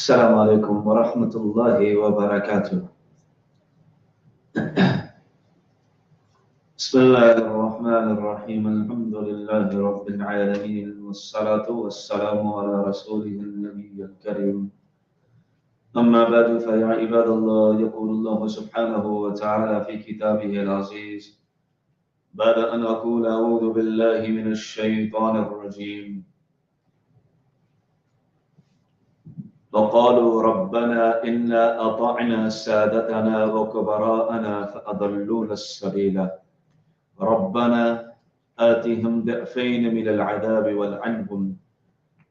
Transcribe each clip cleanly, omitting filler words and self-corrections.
السلام عليكم ورحمة الله وبركاته. بسم الله الرحمن الرحيم. الحمد لله رب العالمين والصلاة والسلام على رسوله النبي الكريم. أما بعد فيا عباد الله، يقول الله سبحانه وتعالى في كتابه العزيز بعد أن أقول أعوذ بالله من الشيطان الرجيم: وقالوا ربنا إنا أطعنا سادتنا وكبراءنا فأضلونا السبيل ربنا آتهم ضعفين من العذاب والعنهم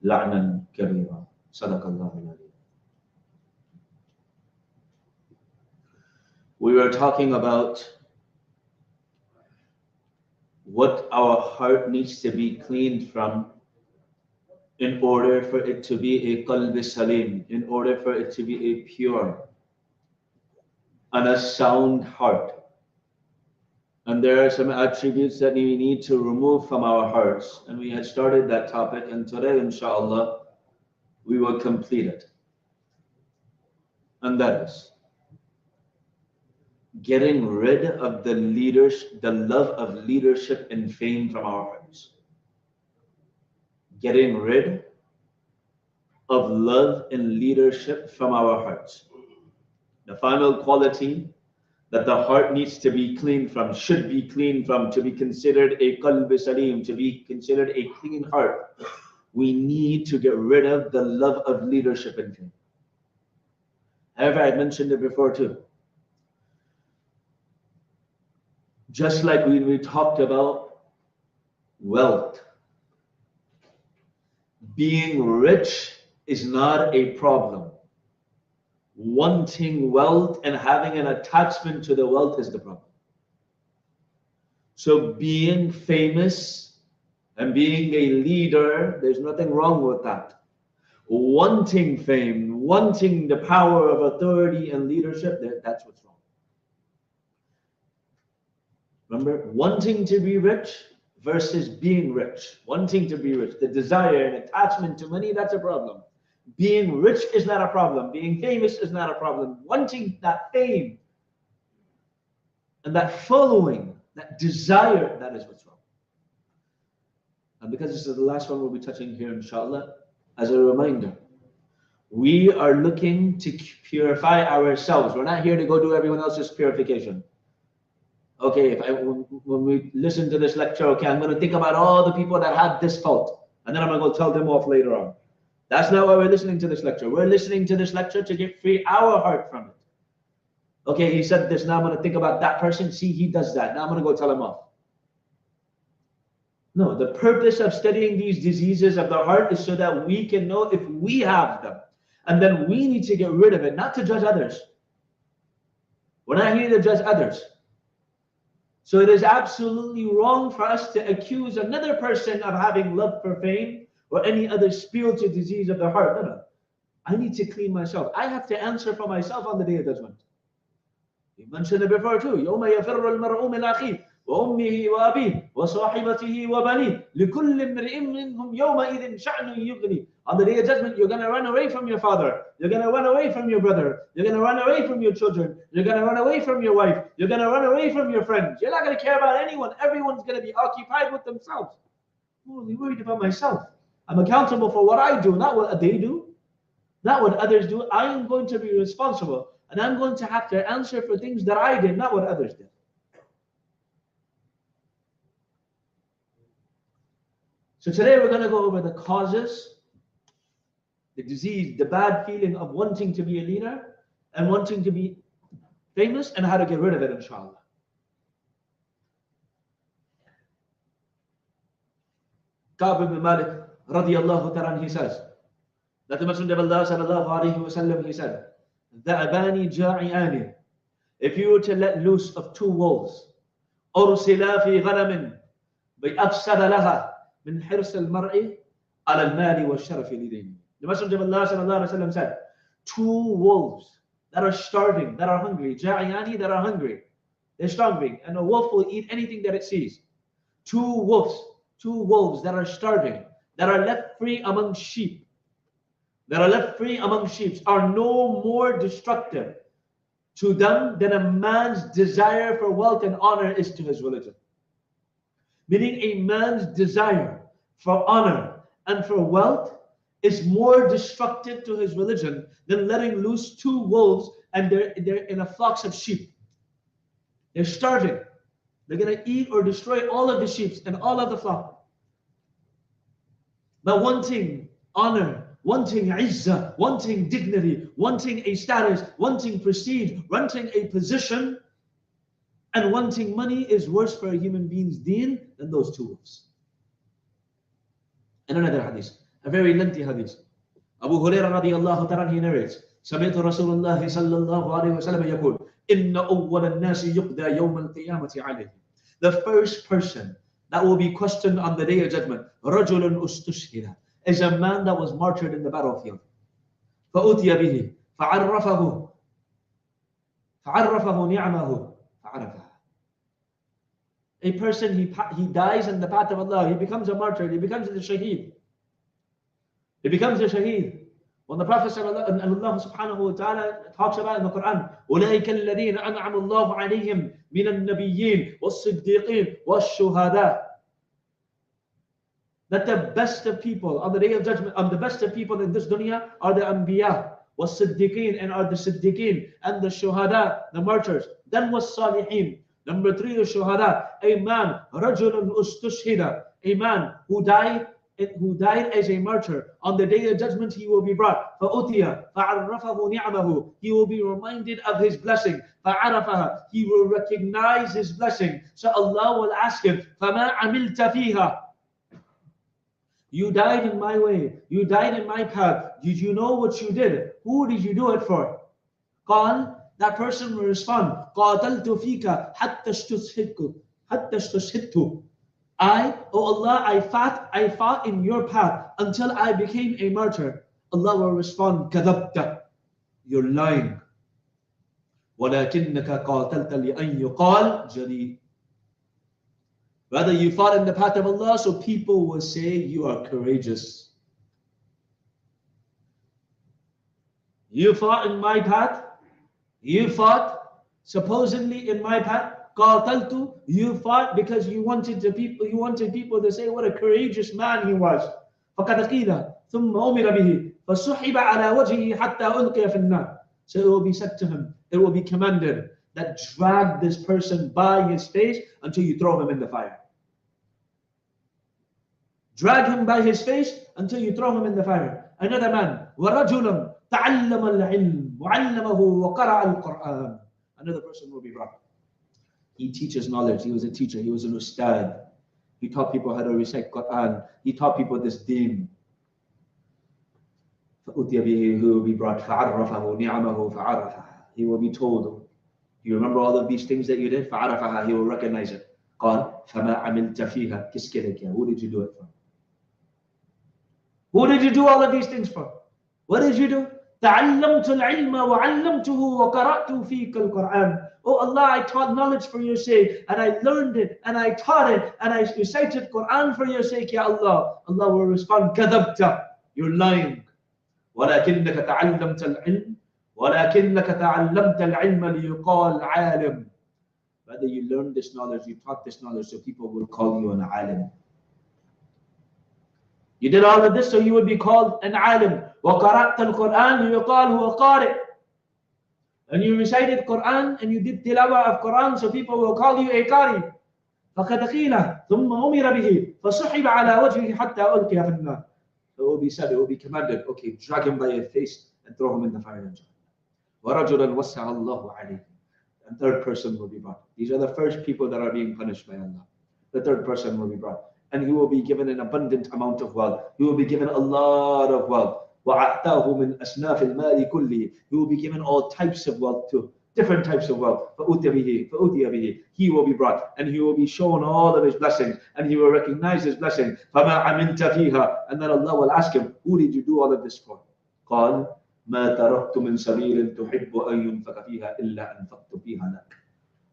لعنا كبيرا. صدق الله العظيم. We were talking about what our heart needs to be cleaned from in order for it to be a qalb salim, in order for it to be a pure and a sound heart. And there are some attributes that we need to remove from our hearts. And we had started that topic, and today, inshallah, we will complete it. And that is getting rid of the love of leadership and fame from our hearts. Getting rid of love and leadership from our hearts. The final quality that the heart needs to be cleaned from, should be cleaned from, to be considered a qalb salim, to be considered a clean heart. We need to get rid of the love of leadership and fame. However, I mentioned it before too. Just like when we talked about wealth, being rich is not a problem. Wanting wealth and having an attachment to the wealth is the problem. So being famous and being a leader, there's nothing wrong with that. Wanting fame, wanting the power of authority and leadership, that's what's wrong. Remember, wanting to be rich versus being rich. Wanting to be rich, the desire and attachment to money, that's a problem. Being rich is not a problem. Being famous is not a problem. Wanting that fame and that following, that desire, that is what's wrong. And because this is the last one we'll be touching here, inshallah, as a reminder, we are looking to purify ourselves. We're not here to go do everyone else's purification. Okay, when we listen to this lecture, okay, I'm going to think about all the people that had this fault, and then I'm going to go tell them off later on. That's not why we're listening to this lecture. We're listening to this lecture to get free our heart from it. Okay, he said this, now I'm going to think about that person. See, he does that. Now I'm going to go tell him off. No, the purpose of studying these diseases of the heart is so that we can know if we have them. And then we need to get rid of it, not to judge others. We're not here to judge others. So it is absolutely wrong for us to accuse another person of having love for fame or any other spiritual disease of the heart. No. I need to clean myself. I have to answer for myself on the day of judgment. We mentioned it before too. يَوْمَ يَفِرُّ الْمَرْءُ مِنْ أَخِيهِ وَأُمِّهِ وَأَبِيهِ وَصَاحِبَتِهِ وَبَنِيهِ لِكُلِّ امْرِئٍ مِّنْهُمْ يَوْمَئِذٍ شَأْنٌ يُغْنِيهِ. On the day of judgment, you're going to run away from your father. You're going to run away from your brother. You're going to run away from your children. You're going to run away from your wife. You're going to run away from your friends. You're not going to care about anyone. Everyone's going to be occupied with themselves. I'm only worried about myself. I'm accountable for what I do, not what they do, not what others do. I am going to be responsible, and I'm going to have to answer for things that I did, not what others did. So today we're going to go over the causes, the disease, the bad feeling of wanting to be a leader and wanting to be famous, and how to get rid of it, inshallah. Ka'b ibn Malik radiyallahu ta'ala, he says that the Messenger of Allah sallallahu alayhi wa sallam, he said ذأبان جاعيان. If you were to let loose of two wolves, أرسلا في غنم بأفسد لها من حرص المرء على المال والشرف لدينه. The Messenger of Allah sallallahu alaihi wasallam said, two wolves that are starving, that are hungry, جاعيان, that are hungry, they're starving, and a wolf will eat anything that it sees. Two wolves that are starving, that are left free among sheep, are no more destructive to them than a man's desire for wealth and honor is to his religion. Meaning a man's desire for honor and for wealth is more destructive to his religion than letting loose two wolves and they're in a flocks of sheep. They're starving. They're going to eat or destroy all of the sheep and all of the flock. But wanting honor, wanting izzah, wanting dignity, wanting a status, wanting prestige, wanting a position, and wanting money is worse for a human being's deen than those two wolves. And another hadith, a very lengthy hadith. Abu Hurairah radiallahu ta'ala, he narrates, سمعت رسول الله صلى الله عليه وسلم يقول إن أول الناس يقضى يوم القيامة عليه. The first person that will be questioned on the day of judgment, رجل استشهد, is a man that was martyred in the battlefield. فأتي به فعرفه نعمه فعرفها. A person, he dies in the path of Allah, he becomes a martyr, he becomes a shaheed. When the Prophet and Allah subhanahu wa ta'ala talks about in the Quran, أولئك الذين أنعم الله عليهم من النبيين والصديقين والشهداء. That the best of people on the day of judgment, the best of people in this dunya are the anbiya, was-siddiqeen, and are the siddiqeen, and the shuhada, the martyrs. Then was-salihin. Number 3, the shuhada, a man, rajulun ustushhida, a man who died as a martyr. On the day of judgment, he will be brought. فَأُتِيَ فَعَرَّفَهُ نِعْمَهُ. He will be reminded of his blessing. فَعَرَفَهَا. He will recognize his blessing. So Allah will ask him, فَمَا عَمِلْتَ فِيهَا. You died in my way. You died in my path. Did you know what you did? Who did you do it for? قال, that person will respond, قَاتَلْتُ فِيكَ حَتَّى اسْتُشْهِدْتُ. O Allah, I fought in your path until I became a martyr. Allah will respond, كَذَبْتَ. You're lying. وَلَكِنَّكَ قَاتَلْتَ لِأَنْ يُقَالْ جَلِيلٌ. Rather, you fought in the path of Allah, so people will say you are courageous. You fought in my path. You fought supposedly in my path. قاتلت. You fought because you wanted people to say what a courageous man he was. فقد قيل ثم أمر به فسحب على وجهه حتى ألقي في النار. So it will be said to him, it will be commanded that drag this person by his face until you throw him in the fire. Drag him by his face until you throw him in the fire. Another man, وَرَجُلًا تَعَلَّمَ الْعِلْمِ وَعَلَّمَهُ وَقَرَأَ الْقُرْآنِ. Another person will be brought. He teaches knowledge. He was a teacher. He was an ustad. He taught people how to recite Quran. He taught people this deen. فَأُتِيَ بِهِ. He will be brought. فَعَرَّفَهُ نِعَمَهُ فَعَرَفَهَا. He will be told, you remember all of these things that you did? فَعَرَفَهَا. He will recognize it. قال فَمَا عَمِلْتَ فِيهَا. Kiss كِذَكَ. Who did you do it for? Who did you do all of these things for? What did you do? تَعَلَّمْتُ الْعِلْمَ وَعَلَّمْتُهُ وَقَرَأْتُ فِيكَ الْقُرْآنِ. Oh Allah, I taught knowledge for your sake, and I learned it, and I taught it, and I recited Quran for your sake, Ya Allah. Allah will respond, كَذَبْتَ. You're lying. وَلَكِنَّكَ تَعَلَّمْتَ الْعِلْمَ لِيُقَالْ عَالِمٌ. Rather, you learned this knowledge, you taught this knowledge, so people will call you an alim. You did all of this so you would be called an alim. وَقَرَأْتَ الْقُرْآنِ لِيُقَالْ هُوَ قَارِئ. And you recited Quran and you did tilawah of Quran, so people will call you a qari. فَقَدْ قِيلَ ثُمَّ أُمِرَ بِهِ فَسُحِبَ عَلَى وَجْهِهِ حَتَّى أُلْقِيَ فِي النَّارِ. It will be said, it will be commanded, okay, drag him by his face and throw him in the fire and jannah. وَرَجُلًا وَسَّعَ اللَّهُ عَلَيْهِ. And third person will be brought. These are the first people that are being punished by Allah. The third person will be brought. And he will be given an abundant amount of wealth. He will be given a lot of wealth. وَأَعْتَاهُ مِنْ أَسْنَافِ الْمَالِ كُلِّهِ. He will be given all types of wealth too. Different types of wealth. فَأُوتِيَ بِهِ. He will be brought and he will be shown all of his blessings and he will recognize his blessing. فَمَا عَمِلْتَ فِيهَا. And then Allah will ask him, who did you do all of this for? قال ما تركت من سبيل تحب أن ينفق فيها إلا أنفقت فيها لك.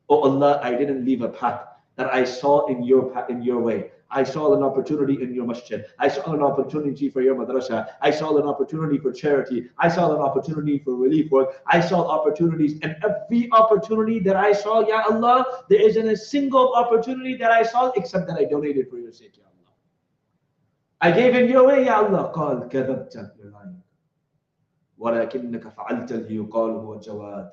Oh Allah, I didn't leave a path that I saw in your way. I saw an opportunity in your masjid. I saw an opportunity for your madrasa. I saw an opportunity for charity. I saw an opportunity for relief work. I saw opportunities, and every opportunity that I saw, Ya Allah, there isn't a single opportunity that I saw except that I donated for your sake, Ya Allah. I gave in your way, Ya Allah. قال كذبت, you're lying. ولكنك فعلت ليقال هو جواد.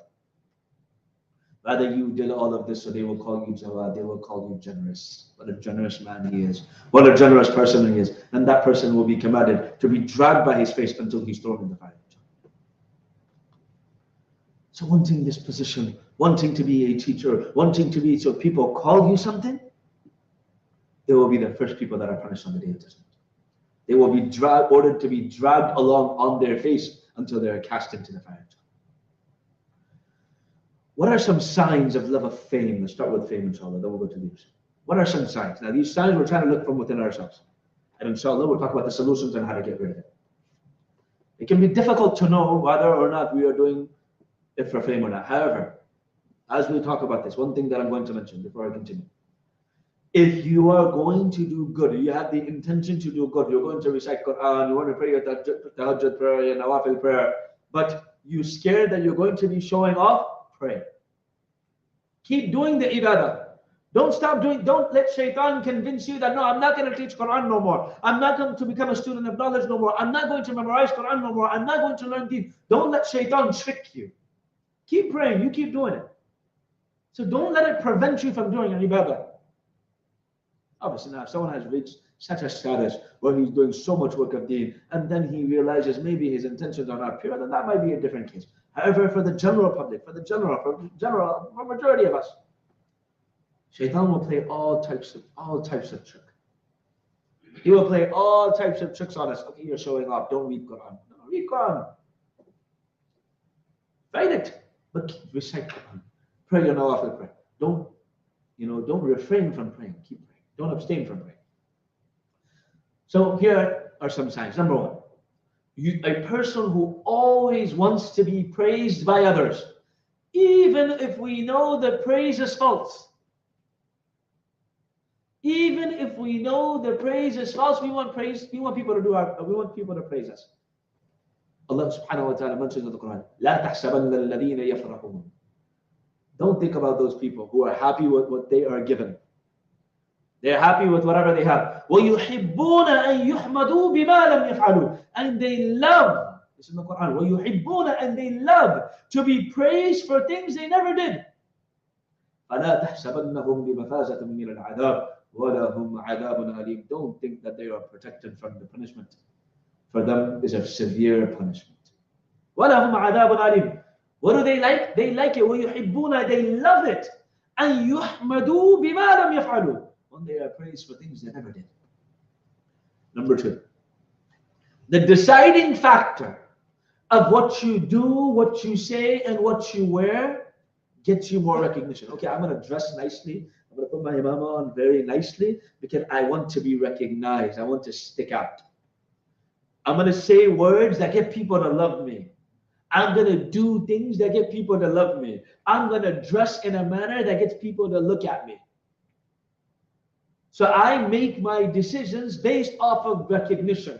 Rather, you did all of this, so they will call you Jawad, they will call you generous. What a generous man he is. What a generous person he is. And that person will be commanded to be dragged by his face until he's thrown in the fire. So wanting this position, wanting to be a teacher, wanting to be, so people call you something, they will be the first people that are punished on the day of judgment. They will be ordered to be dragged along on their face until they are cast into the fire. What are some signs of love of fame? Let's start with fame, inshallah, then we'll go to these. What are some signs? Now, these signs we're trying to look from within ourselves. And inshallah, we'll talk about the solutions and how to get rid of it. It can be difficult to know whether or not we are doing it for fame or not. However, as we talk about this, one thing that I'm going to mention before I continue. If you are going to do good, you have the intention to do good, you're going to recite Quran, you want to pray your tahajjud prayer, your nawafil prayer, but you're scared that you're going to be showing off, pray. Keep doing the ibadah. Don't stop doing, don't let shaitan convince you that no, I'm not going to teach Quran no more. I'm not going to become a student of knowledge no more. I'm not going to memorize Quran no more. I'm not going to learn deen. Don't let shaitan trick you. Keep praying, you keep doing it. So don't let it prevent you from doing an ibadah. Obviously now, if someone has reached such a status where he's doing so much work of deen, and then he realizes maybe his intentions are not pure, then that might be a different case. However, for the general public, for majority of us, Shaitan will play all types of trick. He will play all types of tricks on us. Okay, you're showing off. Don't read Quran. No, read Quran. Fight it, but recite Quran. Pray your nawafil prayer. Don't refrain from praying. Keep praying. Don't abstain from praying. So here are some signs. Number one. A person who always wants to be praised by others, even if we know the praise is false. Even if we know the praise is false, we want praise. We want people to praise us. Allah subhanahu wa ta'ala mentions in the Quran, لا تحسبن الذين يفرحون. Don't think about those people who are happy with what they are given. They're happy with whatever they have. وَيُحِبُّونَ أَن يُحْمَدُوا بِمَا لَمْ يَفْعَلُوا. And they love, this is in the Quran, وَيُحِبُّونَ, and they love to be praised for things they never did. فَلَا تَحْسَبَنَّهُمْ بِمَفَازَةٍ مِّنَ الْعَذَابِ وَلَهُمْ عَذَابٌ أَلِيمٌ. Don't think that they are protected from the punishment. For them is a severe punishment. وَلَهُمْ عَذَابٌ أَلِيمٌ. What do they like? They like it. وَيُحِبُّونَ, they love it. أَن يُحْمَدُوا بِمَا لَمْ يَفْعَلُوا. When they are praised for things they never did. Number two, the deciding factor of what you do, what you say, and what you wear gets you more recognition. Okay, I'm going to dress nicely. I'm going to put my imamah on very nicely because I want to be recognized. I want to stick out. I'm going to say words that get people to love me. I'm going to do things that get people to love me. I'm going to dress in a manner that gets people to look at me. So I make my decisions based off of recognition.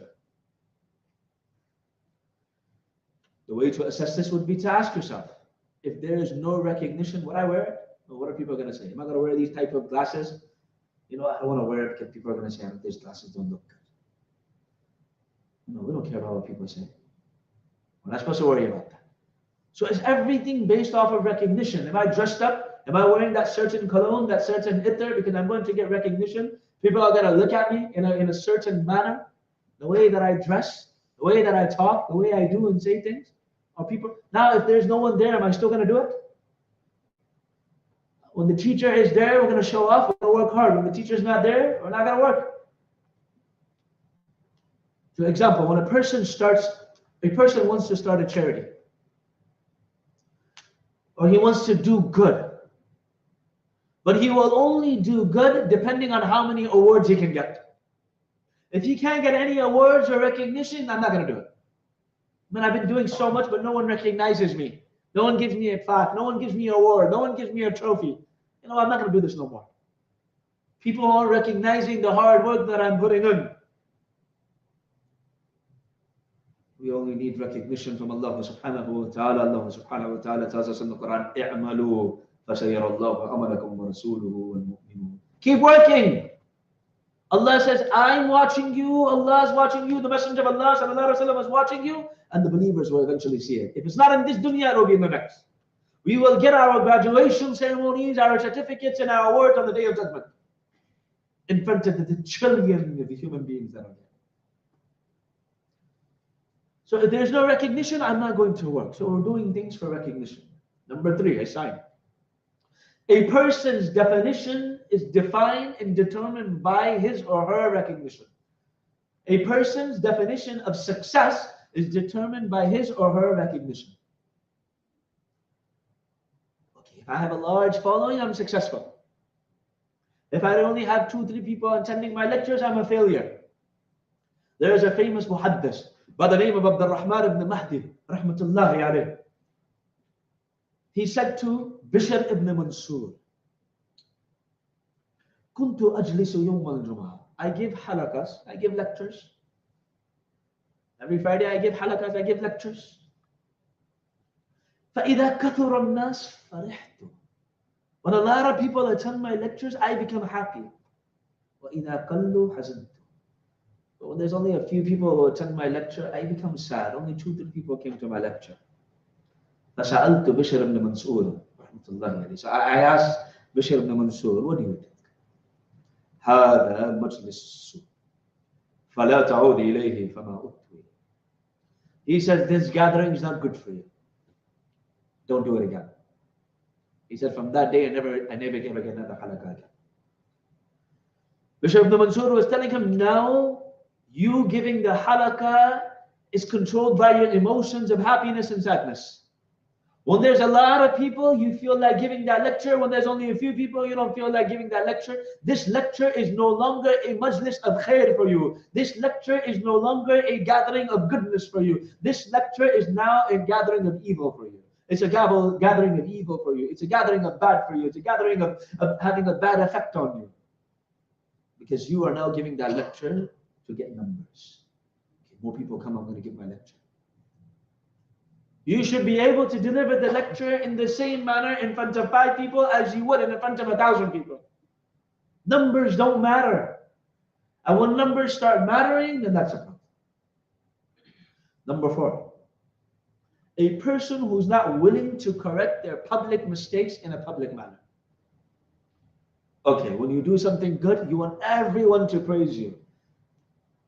The way to assess this would be to ask yourself, if there is no recognition, would I wear it? Or what are people going to say? Am I going to wear these type of glasses? I don't want to wear it because people are going to say, these glasses don't look good. No, we don't care about what people say. We're not supposed to worry about that. So is everything based off of recognition? Am I dressed up? Am I wearing that certain cologne, that certain ittar because I'm going to get recognition? People are going to look at me in a certain manner. The way that I dress, the way that I talk, the way I do and say things. Are people now? If there's no one there, am I still going to do it? When the teacher is there, we're going to show off. We're going to work hard. When the teacher's not there, we're not going to work. For example, when a person starts A person wants to start a charity, or he wants to do good, but he will only do good depending on how many awards he can get. If he can't get any awards or recognition, I'm not going to do it. Man, I've been doing so much, but no one recognizes me. No one gives me a plaque. No one gives me an award. No one gives me a trophy. You know, I'm not going to do this no more. People aren't recognizing the hard work that I'm putting in. We only need recognition from Allah subhanahu wa ta'ala. Allah subhanahu wa ta'ala tells us in the Quran, اعملوا فسيرى الله عملكم ورسوله والمؤمنون. Keep working. Allah says, I'm watching you, Allah is watching you, the Messenger of Allah sallallahu alaihi wasallam is watching you, and the believers will eventually see it. If it's not in this dunya, it will be in the next. We will get our graduation ceremonies, our certificates, and our awards on the Day of Judgment in front of the trillion of human beings that are there. So if there's no recognition, I'm not going to work. So we're doing things for recognition. Number 3, a sign. A person's definition is defined and determined by his or her recognition. A person's definition of success is determined by his or her recognition. Okay, if I have a large following, I'm successful. If I only have 2-3 people attending my lectures, I'm a failure. There is a famous muhaddis by the name of Abdul Rahman ibn Mahdi, rahmatullahi alayh. He said to Bishr ibn Mansur, كنت أجلس يوم الجمعة. I give halakas, I give lectures. Every Friday I give halakas, I give lectures. فإذا كثر الناس فرحت. When a lot of people attend my lectures, I become happy. وإذا قلوا حزنت. But when there's only a few people who attend my lecture, I become sad. Only 2-3 people came to my lecture. فسألت بشر بن منصور رحمة الله عليه. So I asked Bishr ibn Mansur, what do you think? هذا مجلس السوء فلا تعود إليه فما أطوي. He says, this gathering is not good for you. Don't do it again. He said, from that day, I never gave again another halakah again. Bishr ibn Mansur was telling him, now you giving the halakah is controlled by your emotions of happiness and sadness. When there's a lot of people, you feel like giving that lecture. When there's only a few people, you don't feel like giving that lecture. This lecture is no longer a majlis of khair for you. This lecture is no longer a gathering of goodness for you. This lecture is now a gathering of evil for you. It's a gathering of evil for you. It's a gathering of bad for you. It's a gathering of having a bad effect on you. Because you are now giving that lecture to get numbers. Okay, more people come, I'm going to give my lecture. You should be able to deliver the lecture in the same manner in front of 5 people as you would in front of 1,000 people. Numbers don't matter. And when numbers start mattering, then that's a problem. Number 4. A person who's not willing to correct their public mistakes in a public manner. Okay, when you do something good, you want everyone to praise you.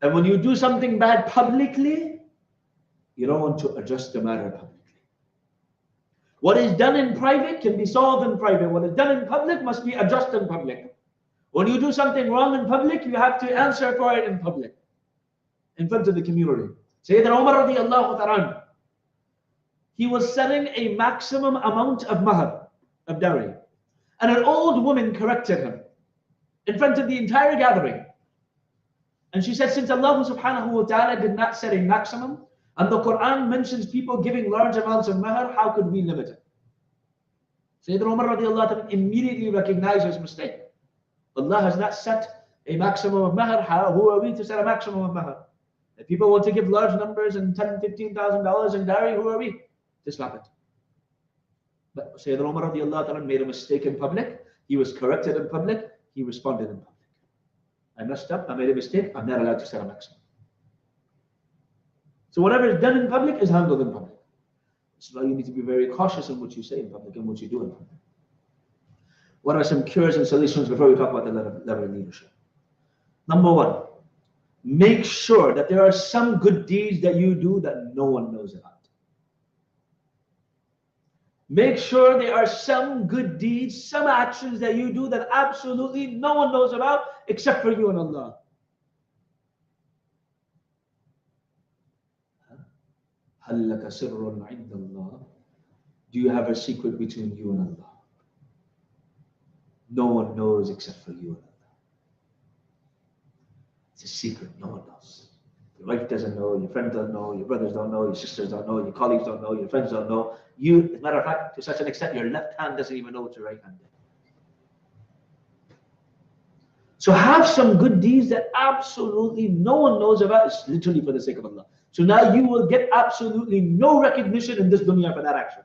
And when you do something bad publicly, you don't want to address the matter publicly. What is done in private can be solved in private. What is done in public must be addressed in public. When you do something wrong in public, you have to answer for it in public, in front of the community. Sayyidina Umar radiallahu ta'ala, he was selling a maximum amount of mahar, of dowry. And an old woman corrected him in front of the entire gathering. And she said, since Allah subhanahu wa ta'ala did not set a maximum, and the Quran mentions people giving large amounts of mahar, how could we limit it? Sayyidina Umar radiallahu ta'ala immediately recognized his mistake. Allah has not set a maximum of mahar. Who are we to set a maximum of mahar? If people want to give large numbers and $10,000, $15,000 in dowry, who are we to stop it? But Sayyidina Umar radiallahu ta'ala made a mistake in public. He was corrected in public. He responded in public. I messed up. I made a mistake. I'm not allowed to set a maximum. So whatever is done in public is handled in public. So you need to be very cautious in what you say in public and what you do in public. What are some cures and solutions before we talk about the level of leadership? Number 1, make sure that there are some good deeds that you do that no one knows about. Make sure there are some good deeds, some actions that you do that absolutely no one knows about except for you and Allah. هل لك سر عند الله? Do you have a secret between you and Allah? No one knows except for you and Allah. It's a secret, no one knows. Your wife doesn't know, your friends don't know, your brothers don't know, your sisters don't know, your colleagues don't know, your friends don't know. You, as a matter of fact, to such an extent, your left hand doesn't even know what your right hand is. So have some good deeds that absolutely no one knows about. It's literally for the sake of Allah. So now you will get absolutely no recognition in this dunya for that action.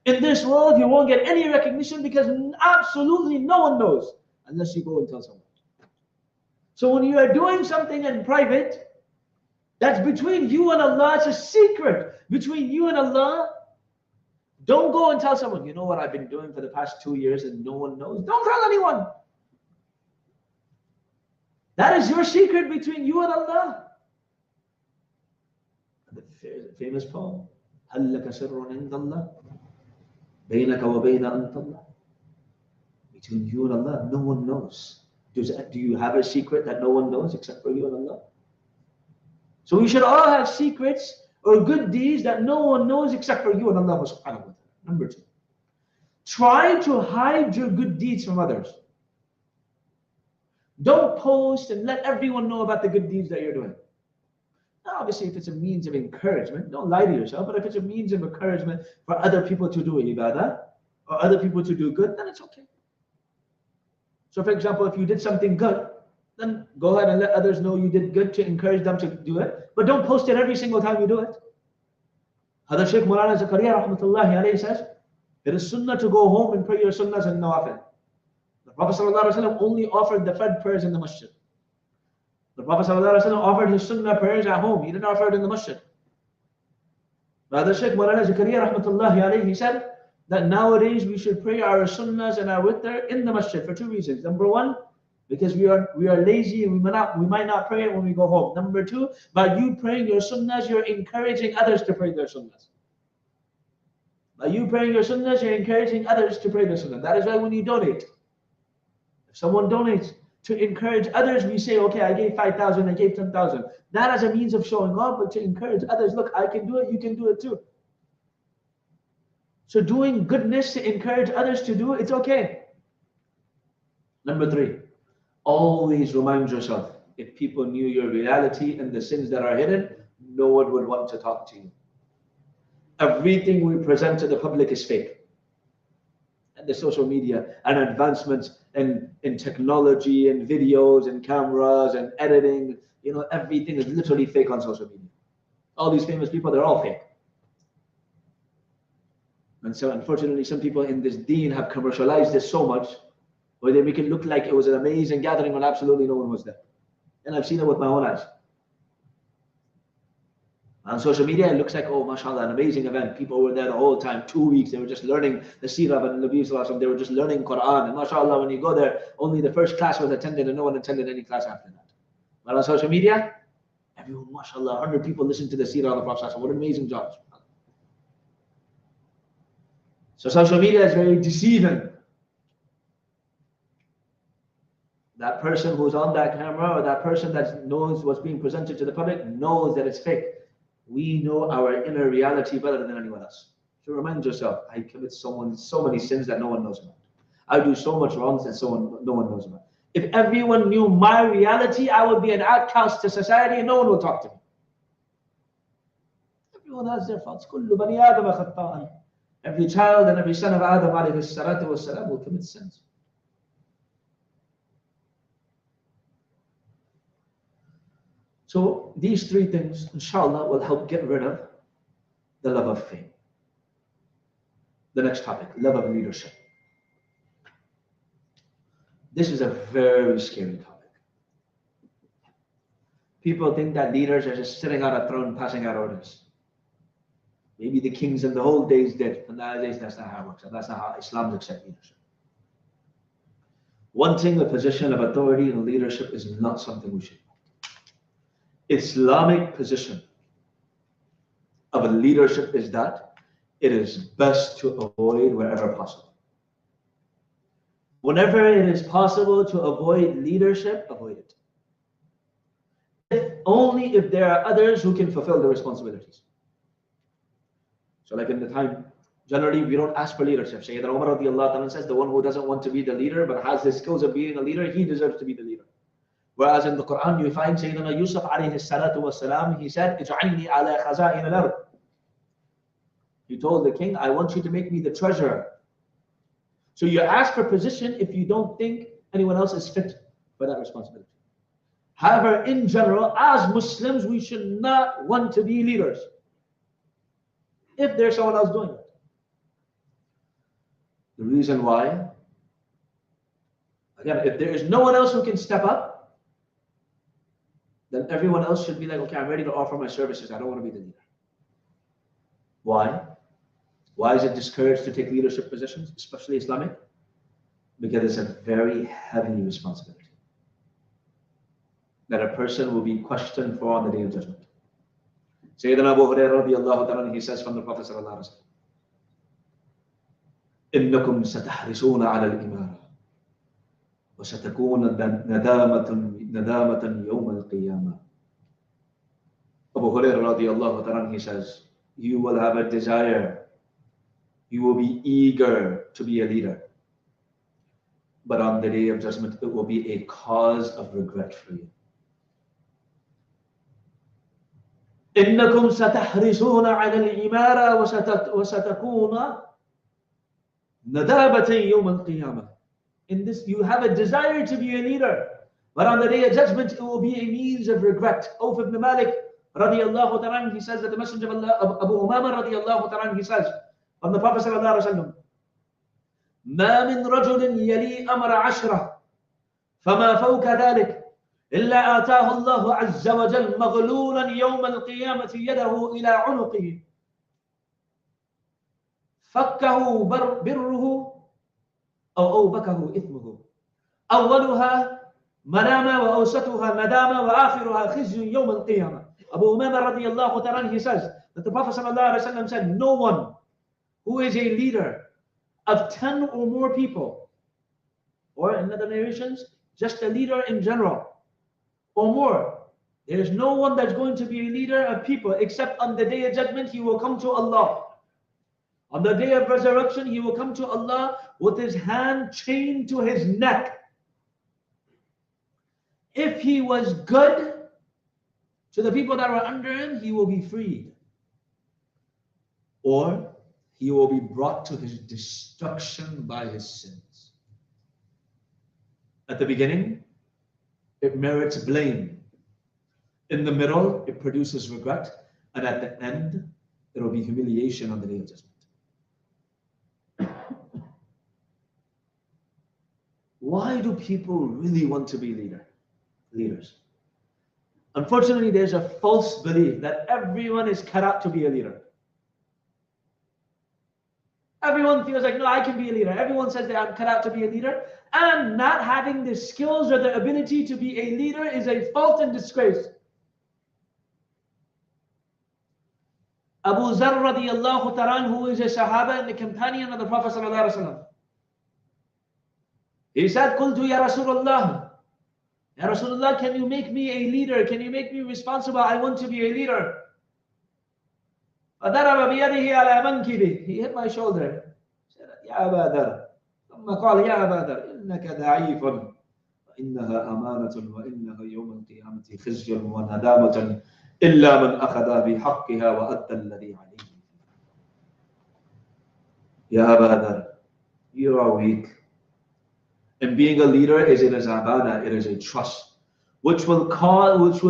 In this world, you won't get any recognition because absolutely no one knows unless you go and tell someone. So when you are doing something in private, that's between you and Allah. It's a secret between you and Allah. Don't go and tell someone, you know what I've been doing for the past 2 years and no one knows. Don't tell anyone. That is your secret between you and Allah. The famous poem, هل لك سر عند الله بينك وبين أنت الله. Between you and Allah, no one knows. Do you have a secret that no one knows except for you and Allah? So we should all have secrets or good deeds that no one knows except for you and Allah subhanahu wa ta'ala. Number 2, try to hide your good deeds from others. Don't post and let everyone know about the good deeds that you're doing. Now, obviously, if it's a means of encouragement, don't lie to yourself, but if it's a means of encouragement for other people to do ibadah or other people to do good, then it's okay. So, for example, if you did something good, then go ahead and let others know you did good to encourage them to do it, but don't post it every single time you do it. Hadha Shaykh Maulana Zakaria rahmatullahi alayhi says, it is sunnah to go home and pray your sunnahs and nawafil. The Prophet ﷺ only offered the fard prayers in the masjid. The Prophet ﷺ offered his sunnah prayers at home. He didn't offer it in the masjid. Brother Shaykh Maulana Zakaria rahmatullahi alayhi, he said that nowadays we should pray our sunnahs and our witr in the masjid for 2 reasons. Number 1, because we are lazy and we might not pray it when we go home. Number 2, by you praying your sunnahs, you're encouraging others to pray their sunnahs. By you praying your sunnahs, you're encouraging others to pray their sunnahs. That is why when you donate, if someone donates to encourage others, we say, okay, I gave 5,000, I gave 10,000. Not as a means of showing off, but to encourage others. Look, I can do it, you can do it too. So doing goodness to encourage others to do it, it's okay. Number 3, always remind yourself, if people knew your reality and the sins that are hidden, no one would want to talk to you. Everything we present to the public is fake. And the social media and advancements in technology and videos and cameras and editing, everything is literally fake on social media. All these famous people, they're all fake. And so unfortunately, some people in this deen have commercialized this so much where they make it look like it was an amazing gathering when absolutely no one was there. And I've seen it with my own eyes. On social media, it looks like, oh, mashallah, an amazing event. People were there the whole time, 2 weeks. They were just learning the seerah of the Nabi Sallallahu Alaihi Wasallam. They were just learning Quran. And mashallah, when you go there, only the first class was attended and no one attended any class after that. But on social media, everyone, mashallah, 100 people listened to the seerah of the Prophet. What an amazing job. So social media is very deceiving. That person who's on that camera or that person that knows what's being presented to the public knows that it's fake. We know our inner reality better than anyone else. So remind yourself, I commit so many sins that no one knows about. I do so much wrongs that no one knows about. If everyone knew my reality, I would be an outcast to society and no one would talk to me. Everyone has their faults. Every child and every son of Adam will commit sins. So these 3 things, inshallah, will help get rid of the love of fame. The next topic, love of leadership. This is a very scary topic. People think that leaders are just sitting on a throne passing out orders. Maybe the kings in the old days did, but nowadays that's not how it works. And that's not how Islam looks at leadership. Wanting a position of authority and leadership is not something we should do. Islamic position of a leadership is that it is best to avoid wherever possible. Whenever it is possible to avoid leadership, avoid it. Only if there are others who can fulfill the responsibilities. So like in the time, generally we don't ask for leadership. Sayyidina Umar radiallahu ta'ala says, the one who doesn't want to be the leader but has the skills of being a leader, he deserves to be the leader. Whereas in the Quran you find Sayyidina Yusuf alayhi salatu wasalam, he said, Ij'alni ala khaza'in al-ard. He told the king, I want you to make me the treasurer. So you ask for position if you don't think anyone else is fit for that responsibility. However, in general, as Muslims, we should not want to be leaders if there's someone else doing it. The reason why, again, if there is no one else who can step up, then everyone else should be like, okay, I'm ready to offer my services. I don't want to be the leader. Why? Why is it discouraged to take leadership positions, especially Islamic? Because it's a very heavy responsibility that a person will be questioned for on the Day of Judgment. Sayyidina Abu Hurairah radiallahu ta'ala, he says from the Prophet sallallahu alaihi wasallam, إنكم ستحرصون على الإمارة وستكون ندامة يوم القيامة. Abu Hurairah radiallahu ta'ala, he says, you will have a desire, you will be eager to be a leader, but on the Day of Judgment it will be a cause of regret for you. إنكم ستحرصون على الإمارة وستكون ندامة يوم القيامة. In this, you have a desire to be a leader, but on the Day of Judgment it will be a means of regret. Auf ibn Malik radiyallahu ta'ala, he says that the Messenger of Allah, Abu Umama radiyallahu ta'ala, he says from the Prophet sallallahu alaihi wasallam, ما من رجل يلي أمر عشرة فما فوق ذلك إلا آتاه الله عز وجل مغلولا يوم القيامة يده إلى عنقه فكه بره أو أوبكه إثمه أولها ملامة وأوسطها ندامة وآخرها خزي يوم القيامة. Abu Umama radiallahu ta'ala, he says that the Prophet sallallahu alaihi wasallam said, no one who is a leader of 10 or more people, or in other narrations, just a leader in general, or more, there is no one that's going to be a leader of people except on the Day of Judgment he will come to Allah. On the Day of Resurrection he will come to Allah with his hand chained to his neck. If he was good to the people that were under him, he will be freed. Or he will be brought to his destruction by his sins. At the beginning, it merits blame. In the middle, it produces regret. And at the end, it will be humiliation on the Day of Judgment. Why do people really want to be leaders? Unfortunately, there's a false belief that everyone is cut out to be a leader. Everyone feels like, no, I can be a leader. Everyone says that I'm cut out to be a leader. And not having the skills or the ability to be a leader is a fault and disgrace. Abu Zar radiallahu ta'ala, who is a Sahaba and the companion of the Prophet sallallahu alaihi wasallam, he said, Qultu ya Rasulullah, Ya Rasulullah, can you make me a leader? Can you make me responsible? I want to be a leader. فضرب بيده على منكبه. He hit my shoulder. He said, يا أبا ذر. ثم قال يا أبا ذر إنك ضعيف وإنها أمانة وإنها يوم القيامة خزي وندامة إلا من أخذ بحقها وأدى الذي عليه. يا أبا ذر, you are weak. And being a leader is it is ibadah, it is a trust, which will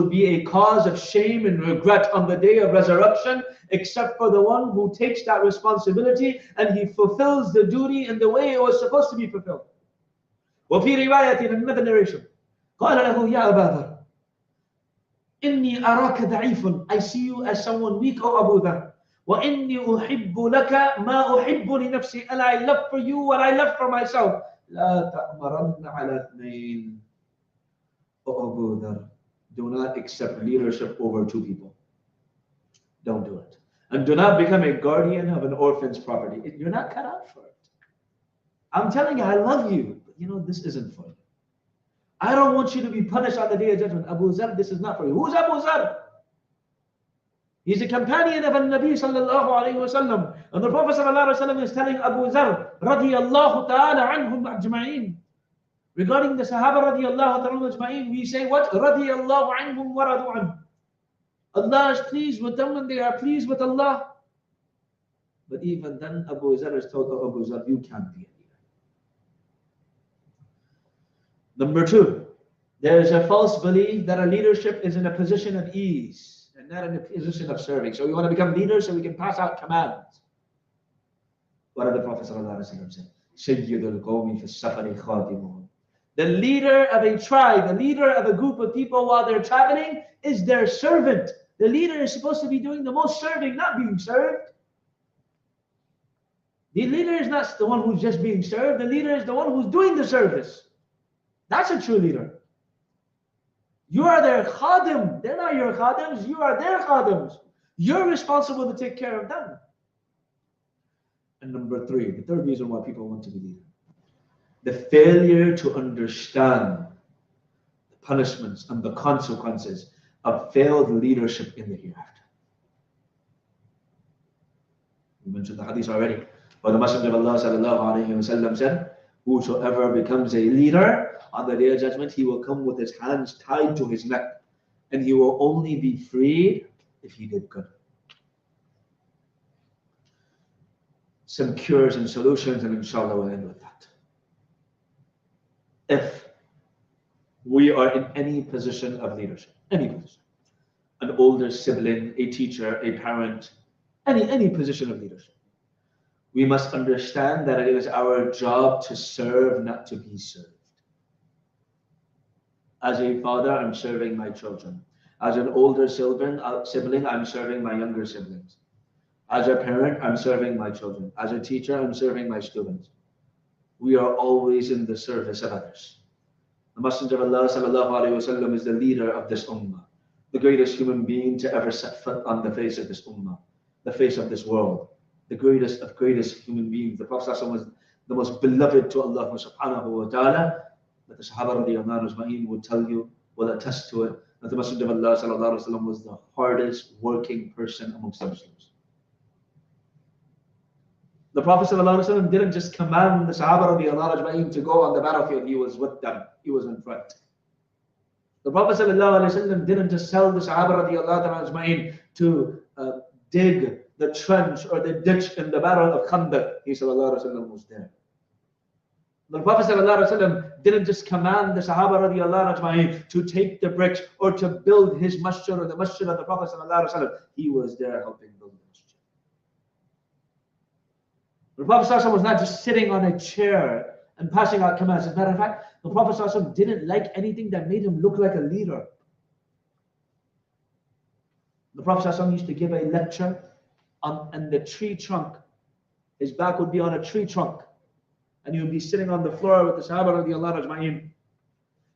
be a cause of shame and regret on the Day of Resurrection, except for the one who takes that responsibility and he fulfills the duty in the way it was supposed to be fulfilled. وفي رواية, in another narration, قال له يا أبا ذر إني أراك ضعيف. I see you as someone weak, O Abu Dhar. وإني أحب لك ما أحب لنفسي. And I love for you what I love for myself. لا تأمرن على اثنين. O Abu Dhar, do not accept leadership over two people. Don't do it. And do not become a guardian of an orphan's property. You're not cut out for it. I'm telling you, I love you, but you know, this isn't for you. I don't want you to be punished on the Day of Judgment. Abu Zar, this is not for you. Who's Abu Zar? He's a companion of Nabi sallallahu alayhi wasallam. And the Prophet sallallahu alayhi wasallam is telling Abu Zar radiyallahu ta'ala anhum ajma'in. Regarding the Sahaba radiyallahu ta'ala ajma'in, we say what? Radiyallahu anhum wa radu anhum. Allah is pleased with them and they are pleased with Allah. But even then, Abu Zar is told, oh, Abu Zar, you can't be a leader. Number two, there is a false belief that a leadership is in a position of ease and not in a position of serving. So we want to become leaders so we can pass out commands. What did the Prophet ﷺ say? Sayyidul Qawmi fi safari khatimuhum. The leader of a tribe, the leader of a group of people while they're traveling is their servant. The leader is supposed to be doing the most serving, not being served. The leader is not the one who's just being served. The leader is the one who's doing the service. That's a true leader. You are their khadim. They're not your khadims. You are their khadims. You're responsible to take care of them. And number three, the third reason why people want to be leaders. The failure to understand the punishments and the consequences of failed leadership in the hereafter. We mentioned the hadith already. But the Messenger of Allah sallallahu alayhi wa sallam said, whosoever becomes a leader on the day of judgment, he will come with his hands tied to his neck, and he will only be freed if he did good. Some cures and solutions, and inshallah we'll end with that. If we are in any position of leadership, any position, an older sibling, a teacher, a parent, any position of leadership, we must understand that it is our job to serve, not to be served. As a father, I'm serving my children. As an older sibling, I'm serving my younger siblings. As a parent, I'm serving my children. As a teacher, I'm serving my students. We are always in the service of others. The Messenger of Allah sallallahu alaihi wasallam is the leader of this ummah, the greatest human being to ever set foot on the face of this ummah, the face of this world, the greatest of greatest human beings. The Prophet was the most beloved to Allah subhanahu wa ta'ala. That the Sahaba radiyallahu anhum would tell you, will attest to it, that the Messenger of Allah sallallahu alaihi wasallam was the hardest working person amongst the Muslims. The Prophet ﷺ didn't just command the Sahaba radiallahu anhum to go on the battlefield. He was with them. He was in front. The Prophet ﷺ didn't just tell the Sahaba radiallahu anhum to dig the trench or the ditch in the battle of Khandaq. He ﷺ was there. The Prophet ﷺ didn't just command the Sahaba radiallahu anhum to take the bricks or to build his masjid or the masjid of the Prophet ﷺ. He was there helping build the masjid. The Prophet ﷺ was not just sitting on a chair and passing out commands. As a matter of fact, the Prophet ﷺ didn't like anything that made him look like a leader. The Prophet ﷺ used to give a lecture on the tree trunk. His back would be on a tree trunk, and he would be sitting on the floor with the Sahaba radiallahu ajma'in.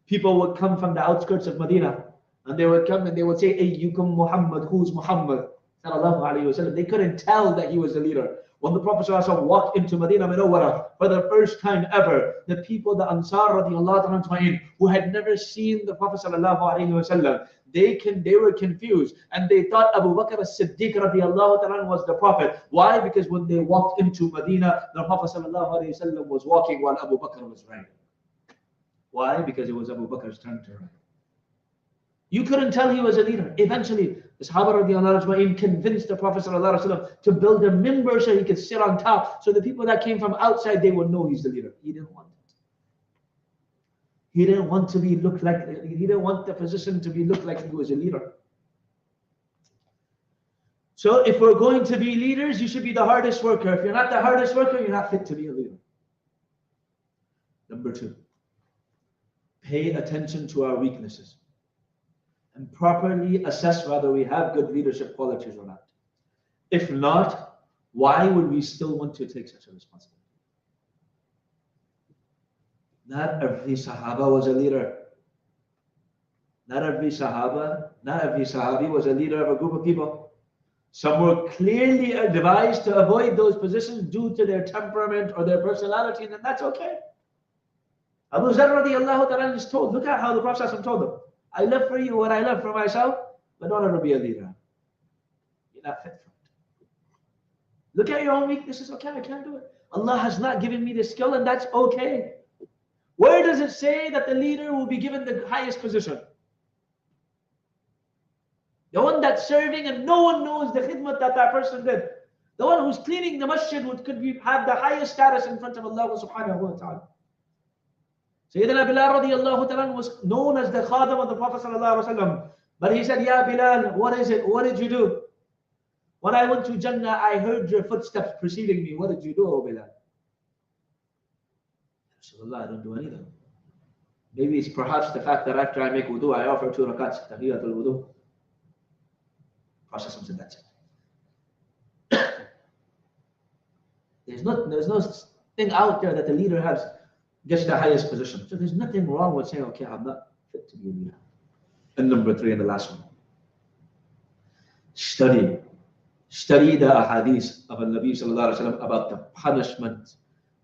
People would come from the outskirts of Medina, and they would come and they would say, Ayyukum Muhammad, who's Muhammad? Sallallahu alayhi wa sallam. They couldn't tell that he was the leader. When the Prophet ﷺ walked into Medina Munawwara for the first time ever, the people, the Ansar radiallahu anhum, who had never seen the Prophet ﷺ, they were confused and they thought Abu Bakr as-Siddiq radiallahu anhu was the Prophet. Why? Because when they walked into Medina, the Prophet ﷺ was walking while Abu Bakr was riding. Why? Because it was Abu Bakr's turn to ride. You couldn't tell he was a leader. Eventually, the Sahaba radiallahu anhum convinced the Prophet ﷺ to build a minbar so he could sit on top, so the people that came from outside, they would know he's the leader. He didn't want it. He didn't want to be looked like, he didn't want the position to be looked like he was a leader. So if we're going to be leaders, you should be the hardest worker. If you're not the hardest worker, you're not fit to be a leader. Number two, pay attention to our weaknesses and properly assess whether we have good leadership qualities or not. If not, why would we still want to take such a responsibility? Not every Sahaba was a leader. Not every Sahabi was a leader of a group of people. Some were clearly advised to avoid those positions due to their temperament or their personality, and then that's okay. Abu Zar radiallahu ta'ala is told, look at how the Prophet told them, I live for you what I live for myself, but don't ever be a leader. You're not fit for it. Look at your own weaknesses. Okay, I can't do it. Allah has not given me the skill, and that's okay. Where does it say that the leader will be given the highest position? The one that's serving and no one knows the khidmat that person did. The one who's cleaning the masjid have the highest status in front of Allah subhanahu wa ta'ala. Sayyidina Bilal radiallahu ta'ala was known as the khadim of the Prophet sallallahu alaihi wasallam. But he said, Ya Bilal, what is it? What did you do? When I went to Jannah, I heard your footsteps preceding me. What did you do, O Bilal? Rasulullah, I don't do anything. Maybe it's perhaps the fact that after I make wudu, I offer 2 rakats, tahiyatul wudu. Prophet said, that's it. There's no thing out there that the leader gets the highest position. So there's nothing wrong with saying, okay, I'm not fit to be a leader. And number 3, and the last one. Study the ahadith of Nabi sallallahu alaihi wasallam about the punishment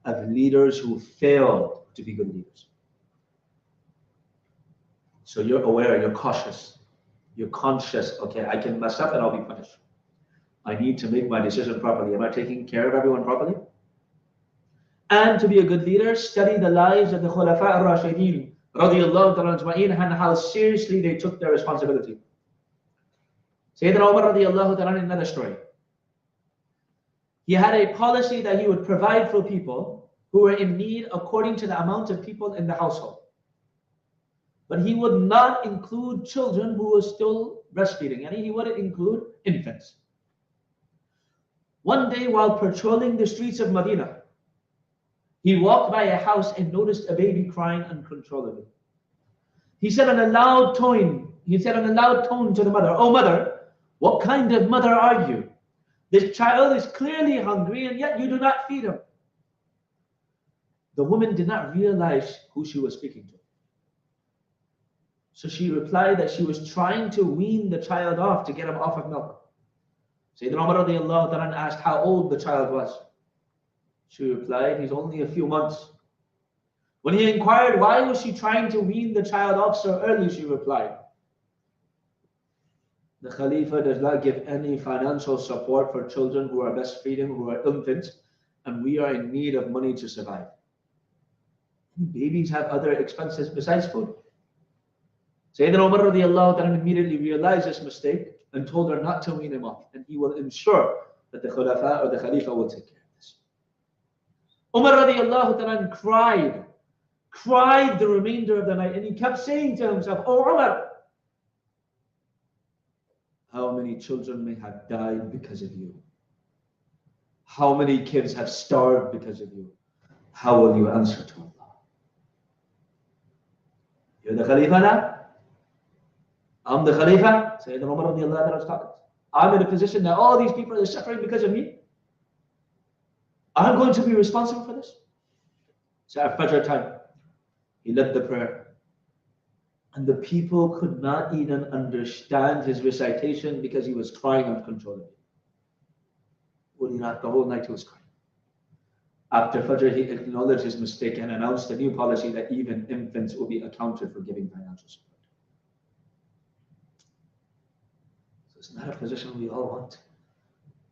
of leaders who failed to be good leaders. So you're aware, you're cautious, you're conscious, okay, I can mess up and I'll be punished. I need to make my decision properly. Am I taking care of everyone properly? And to be a good leader, study the lives of the Khulafa al-Rashidin radiyallahu ta'ala ajma'in and how seriously they took their responsibility. Sayyidina Umar radiyallahu ta'ala, another story. He had a policy that he would provide for people who were in need according to the amount of people in the household. But he would not include children who were still breastfeeding, and he wouldn't include infants. One day while patrolling the streets of Medina, he walked by a house and noticed a baby crying uncontrollably. He said in a loud tone to the mother, "Oh mother, what kind of mother are you? This child is clearly hungry and yet you do not feed him." The woman did not realize who she was speaking to. So she replied that she was trying to wean the child off to get him off of milk. Sayyidina Umar radiallahu ta'ala asked how old the child was. She replied, he's only a few months. When he inquired why was she trying to wean the child off so early, she replied, the Khalifa does not give any financial support for children who are breastfeeding, who are infants, and we are in need of money to survive. Babies have other expenses besides food. Sayyidina Umar radiallahu ta'ala immediately realized this mistake and told her not to wean him off, and he will ensure that the Khulafa or the Khalifa will take care of this. Umar radiallahu ta'ala cried the remainder of the night, and he kept saying to himself, "Oh Umar, how many children may have died because of you? How many kids have starved because of you? How will you answer to Allah? You're the Khalifa now? I'm the Khalifa." Sayyidina Umar radiallahu ta'ala was talking. I'm in a position that all these people are suffering because of me. I'm going to be responsible for this. So at Fajr time, he led the prayer. And the people could not even understand his recitation because he was crying uncontrollably. The whole night he was crying. After Fajr, he acknowledged his mistake and announced a new policy that even infants will be accounted for giving financial support. So it's not a position we all want.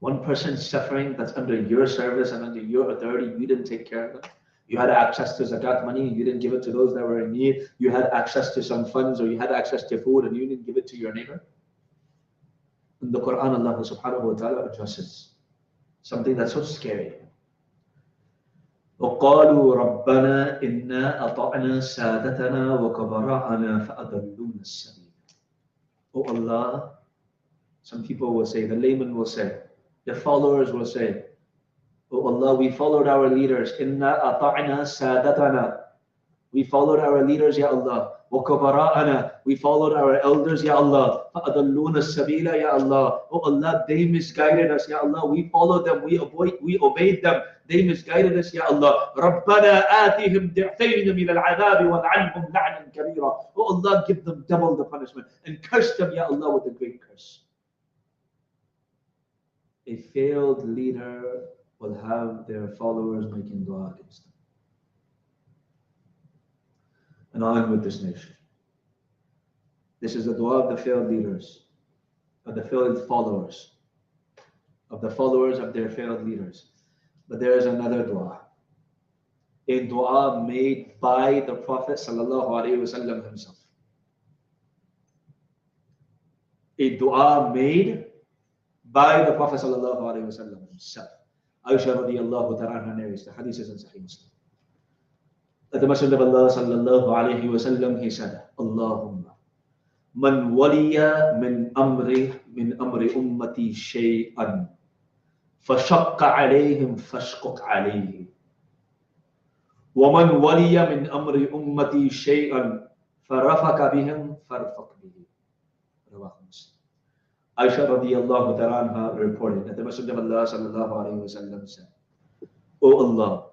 One person suffering that's under your service and under your authority, you didn't take care of them. You had access to zakat money, you didn't give it to those that were in need. You had access to some funds, or you had access to food, and you didn't give it to your neighbor. In the Quran, Allah subhanahu wa ta'ala addresses something that's so scary. وَقَالُوا رَبَّنَا إِنَّا أَطَعْنَا سَادَتَنَا وَكَبَرَاءَنَا فَأَضَلُّونَا السَّبِيلَ. Oh Allah, some people will say, the layman will say, the followers will say, "Oh Allah, we followed our leaders. Inna ata'na sadatana. We followed our leaders, Ya Allah. Wa kabara'ana. We followed our elders, Ya Allah. Fa'adalluna sabila, Ya Allah. Oh Allah, they misguided us, Ya Allah. We followed them. We obeyed them. They misguided us, Ya Allah. Rabbana atihim di'fayn min al-'adhab wal'anhum la'nan kabira. Oh Allah, give them double the punishment and curse them, Ya Allah, with a great curse." A failed leader will have their followers making dua against them. And on with this nation. This is the dua of the failed leaders, of the failed followers. of the followers of their failed leaders. But there is another dua. A dua made by the Prophet ﷺ himself. A dua made by the Prophet ﷺ himself. Aisha radiallahu ta'ala narrates the hadith is in Sahih Muslim. That the Messenger of Allah sallallahu alayhi wa sallam, he said, Allahumma man waliya min amri ummati shay'an fashaqqa alayhim fashquq alayhi wa man waliya min amri ummati shay'an farafaka bihim farfaq bihi. Aisha radiallahu ta'ala reported that the Messenger of Allah sallallahu alayhi wa sallam said, O Allah,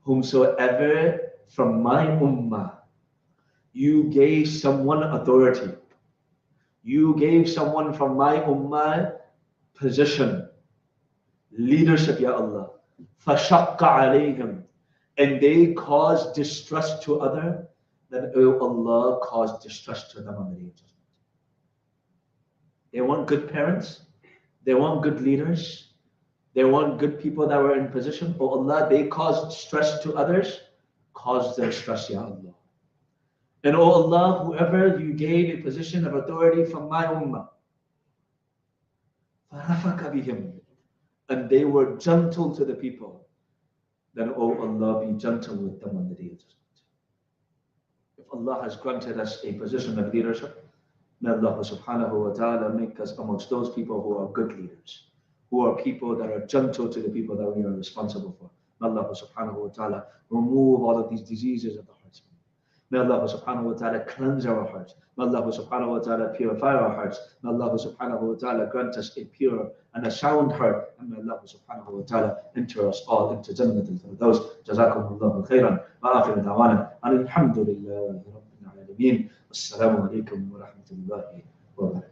whomsoever from my ummah you gave someone authority, you gave someone from my ummah position, leadership, Ya Allah, fashaqqa alayhim, and they caused distress to others, then O Allah, cause distress to them on the day of judgment. They want good parents, they want good leaders, they want good people that were in position. Oh Allah, they caused stress to others, cause their stress, Ya Allah. And oh Allah, whoever you gave a position of authority from my ummah, فَرَفَكَ بِهِمْ, and they were gentle to the people, then oh Allah, be gentle with them on the day of judgment. If Allah has granted us a position of leadership, may Allah subhanahu wa ta'ala make us amongst those people who are good leaders, who are people that are gentle to the people that we are responsible for. May Allah subhanahu wa ta'ala remove all of these diseases of the hearts. May Allah subhanahu wa ta'ala cleanse our hearts. May Allah subhanahu wa ta'ala purify our hearts. May Allah subhanahu wa ta'ala grant us a pure and a sound heart. And may Allah subhanahu wa ta'ala enter us all into Jannat al-Firdaus. Jazakum Allahu khairan. Wa akhiru da'wana. Alhamdulillahi Rabbil Alameen. Assalamu alaikum wa rahmatullahi wa barakatuh.